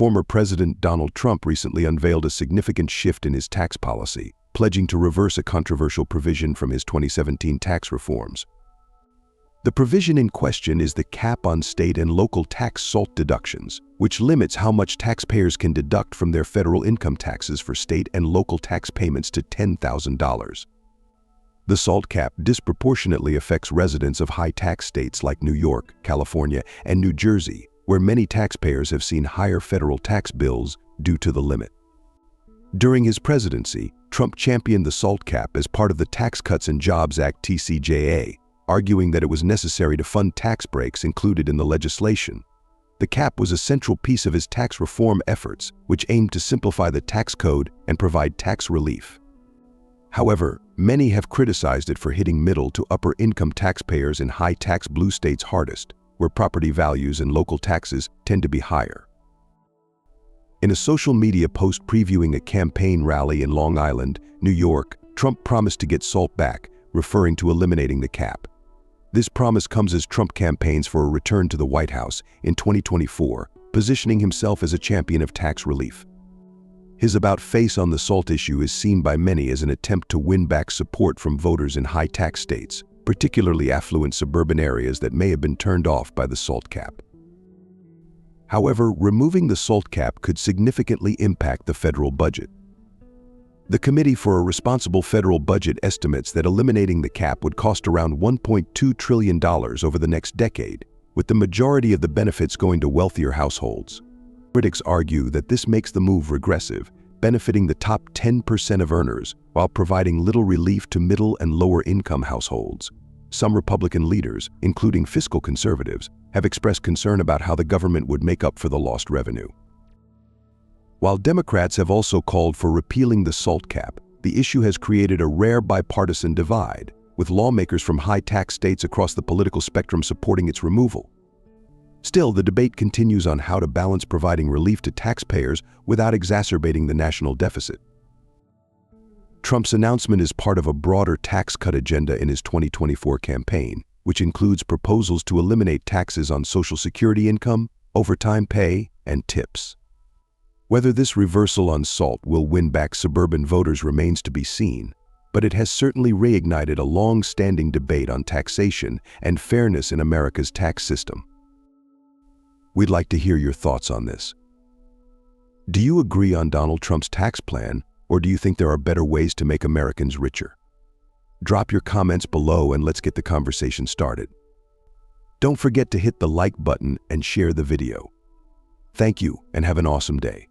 Former President Donald Trump recently unveiled a significant shift in his tax policy, pledging to reverse a controversial provision from his 2017 tax reforms. The provision in question is the cap on state and local tax SALT deductions, which limits how much taxpayers can deduct from their federal income taxes for state and local tax payments to $10,000. The SALT cap disproportionately affects residents of high-tax states like New York, California, and New Jersey, where many taxpayers have seen higher federal tax bills due to the limit. During his presidency, Trump championed the SALT cap as part of the Tax Cuts and Jobs Act (TCJA), arguing that it was necessary to fund tax breaks included in the legislation. The cap was a central piece of his tax reform efforts, which aimed to simplify the tax code and provide tax relief. However, many have criticized it for hitting middle to upper income taxpayers in high-tax blue states hardest, where property values and local taxes tend to be higher. In a social media post previewing a campaign rally in Long Island, New York, Trump promised to get SALT back, referring to eliminating the cap. This promise comes as Trump campaigns for a return to the White House in 2024, positioning himself as a champion of tax relief. His about-face on the SALT issue is seen by many as an attempt to win back support from voters in high-tax states, particularly affluent suburban areas that may have been turned off by the SALT cap. However, removing the SALT cap could significantly impact the federal budget. The Committee for a Responsible Federal Budget estimates that eliminating the cap would cost around $1.2 trillion over the next decade, with the majority of the benefits going to wealthier households. Critics argue that this makes the move regressive, benefiting the top 10% of earners while providing little relief to middle and lower income households. Some Republican leaders, including fiscal conservatives, have expressed concern about how the government would make up for the lost revenue. While Democrats have also called for repealing the SALT cap, the issue has created a rare bipartisan divide, with lawmakers from high-tax states across the political spectrum supporting its removal. Still, the debate continues on how to balance providing relief to taxpayers without exacerbating the national deficit. Trump's announcement is part of a broader tax cut agenda in his 2024 campaign, which includes proposals to eliminate taxes on Social Security income, overtime pay, and tips. Whether this reversal on SALT will win back suburban voters remains to be seen, but it has certainly reignited a long-standing debate on taxation and fairness in America's tax system. We'd like to hear your thoughts on this. Do you agree on Donald Trump's tax plan, or do you think there are better ways to make Americans richer? Drop your comments below and let's get the conversation started. Don't forget to hit the like button and share the video. Thank you and have an awesome day.